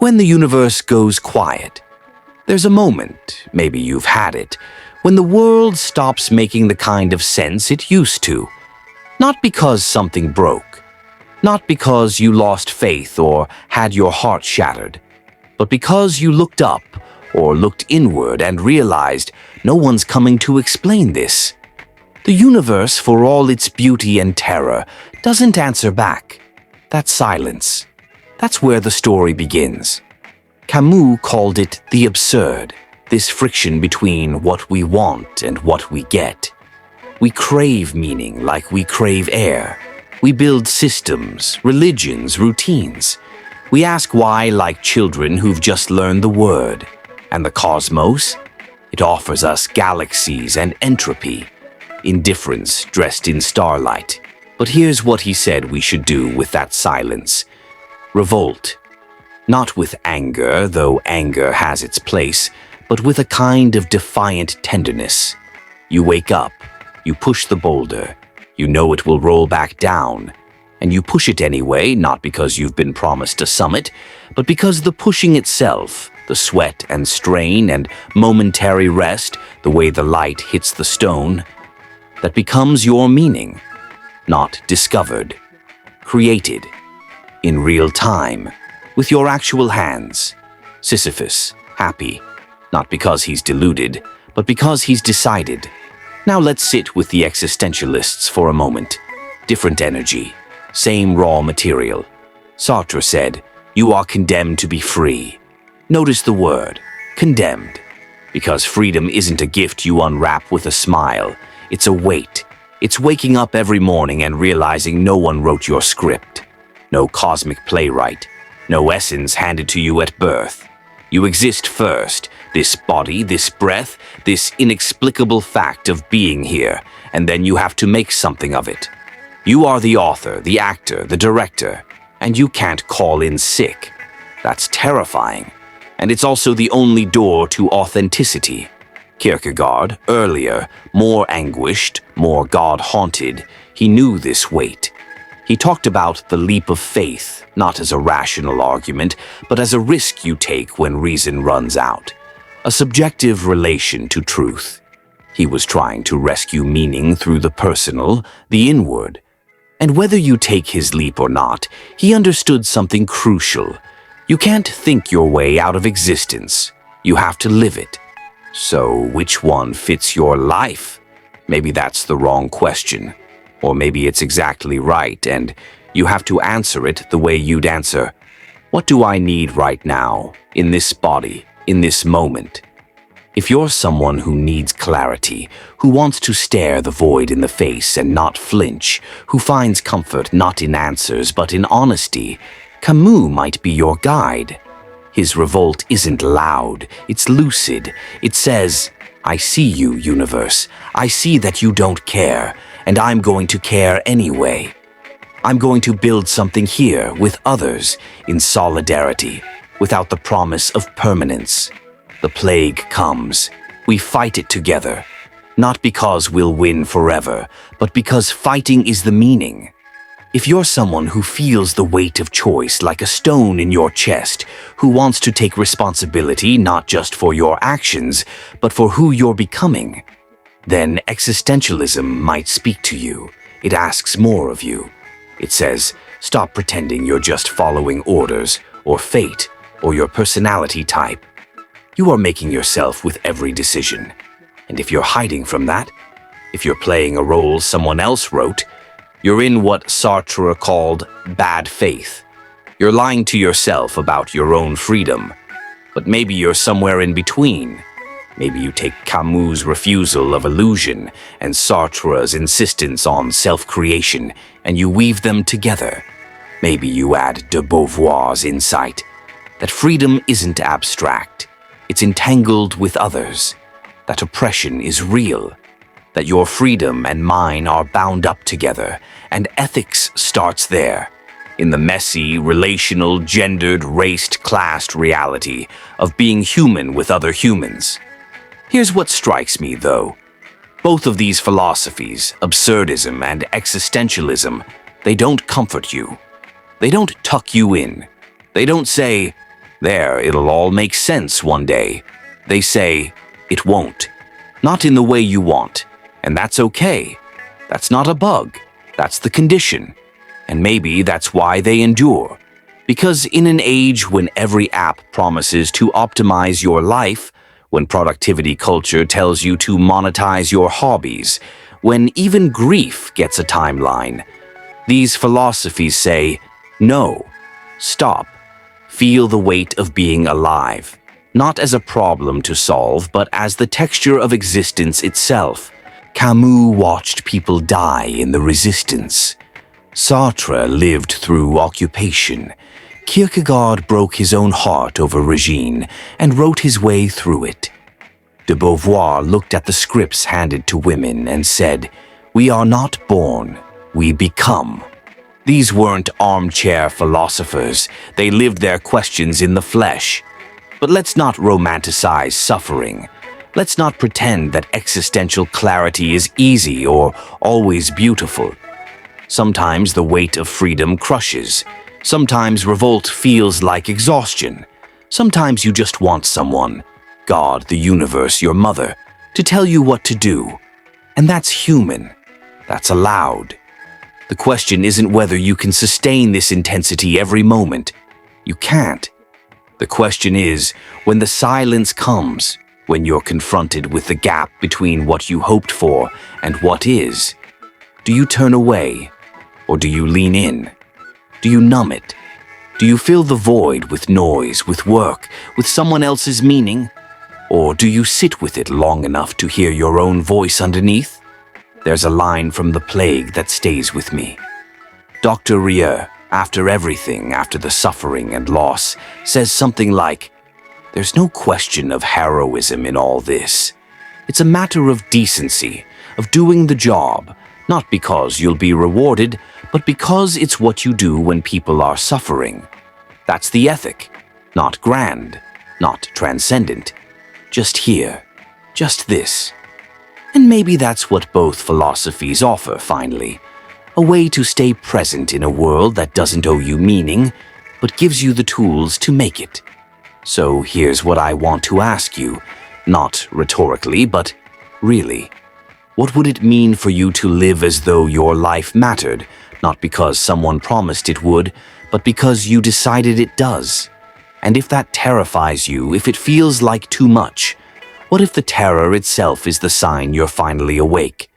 when the universe goes quiet. There's a moment, maybe you've had it, when the world stops making the kind of sense it used to. Not because something broke, not because you lost faith or had your heart shattered, but because you looked up or looked inward and realized no one's coming to explain this. The universe, for all its beauty and terror, doesn't answer back. That's silence. That's where the story begins. Camus called it the absurd, this friction between what we want and what we get. We crave meaning like we crave air. We build systems, religions, routines. We ask why like children who've just learned the word. And the cosmos? It offers us galaxies and entropy, indifference dressed in starlight. But here's what he said we should do with that silence. Revolt. Not with anger, though anger has its place, but with a kind of defiant tenderness. You wake up, you push the boulder, you know it will roll back down, and you push it anyway, not because you've been promised a summit, but because the pushing itself, the sweat and strain and momentary rest, the way the light hits the stone, that becomes your meaning, not discovered, created, in real time, with your actual hands. Sisyphus, happy, not because he's deluded, but because he's decided. Now let's sit with the existentialists for a moment. Different energy, same raw material. Sartre said, "You are condemned to be free." Notice the word, condemned, because freedom isn't a gift you unwrap with a smile. It's a weight. It's waking up every morning and realizing no one wrote your script. No cosmic playwright. No essence handed to you at birth. You exist first, this body, this breath, this inexplicable fact of being here, and then you have to make something of it. You are the author, the actor, the director, and you can't call in sick. That's terrifying. And it's also the only door to authenticity. Kierkegaard, earlier, more anguished, more God-haunted, he knew this weight. He talked about the leap of faith, not as a rational argument, but as a risk you take when reason runs out. A subjective relation to truth. He was trying to rescue meaning through the personal, the inward. And whether you take his leap or not, he understood something crucial. You can't think your way out of existence. You have to live it. So which one fits your life? Maybe that's the wrong question. Or maybe it's exactly right, and you have to answer it the way you'd answer, what do I need right now, in this body, in this moment? If you're someone who needs clarity, who wants to stare the void in the face and not flinch, who finds comfort not in answers but in honesty, Camus might be your guide. His revolt isn't loud, it's lucid. It says, I see you, universe. I see that you don't care, and I'm going to care anyway. I'm going to build something here with others in solidarity, without the promise of permanence. The plague comes. We fight it together, not because we'll win forever, but because fighting is the meaning. If you're someone who feels the weight of choice like a stone in your chest, who wants to take responsibility not just for your actions, but for who you're becoming, then existentialism might speak to you. It asks more of you. It says, stop pretending you're just following orders, or fate, or your personality type. You are making yourself with every decision. And if you're hiding from that, if you're playing a role someone else wrote, you're in what Sartre called bad faith. You're lying to yourself about your own freedom. But maybe you're somewhere in between. Maybe you take Camus' refusal of illusion and Sartre's insistence on self-creation, and you weave them together. Maybe you add de Beauvoir's insight that freedom isn't abstract. It's entangled with others. That oppression is real. That your freedom and mine are bound up together, and ethics starts there, in the messy, relational, gendered, raced, classed reality of being human with other humans. Here's what strikes me, though. Both of these philosophies, absurdism and existentialism, they don't comfort you. They don't tuck you in. They don't say, There, it'll all make sense one day. They say, it won't. Not in the way you want. And that's okay. That's not a bug. That's the condition. And maybe that's why they endure. Because in an age when every app promises to optimize your life, when productivity culture tells you to monetize your hobbies, when even grief gets a timeline, these philosophies say, no, stop, feel the weight of being alive, not as a problem to solve, but as the texture of existence itself. Camus watched people die in the resistance. Sartre lived through occupation. Kierkegaard broke his own heart over Regine and wrote his way through it. De Beauvoir looked at the scripts handed to women and said, "We are not born, we become." These weren't armchair philosophers. They lived their questions in the flesh. But let's not romanticize suffering. Let's not pretend that existential clarity is easy or always beautiful. Sometimes the weight of freedom crushes. Sometimes revolt feels like exhaustion. Sometimes you just want someone, God, the universe, your mother, to tell you what to do. And that's human. That's allowed. The question isn't whether you can sustain this intensity every moment. You can't. The question is, when the silence comes, when you're confronted with the gap between what you hoped for and what is, do you turn away or do you lean in? Do you numb it? Do you fill the void with noise, with work, with someone else's meaning? Or do you sit with it long enough to hear your own voice underneath? There's a line from The Plague that stays with me. Dr. Rieu, after everything, after the suffering and loss, says something like, "There's no question of heroism in all this. It's a matter of decency, of doing the job, not because you'll be rewarded, but because it's what you do when people are suffering. That's the ethic, not grand, not transcendent. Just here, just this." And maybe that's what both philosophies offer, finally. A way to stay present in a world that doesn't owe you meaning, but gives you the tools to make it. So here's what I want to ask you, not rhetorically, but really. What would it mean for you to live as though your life mattered, not because someone promised it would, but because you decided it does? And if that terrifies you, if it feels like too much, what if the terror itself is the sign you're finally awake?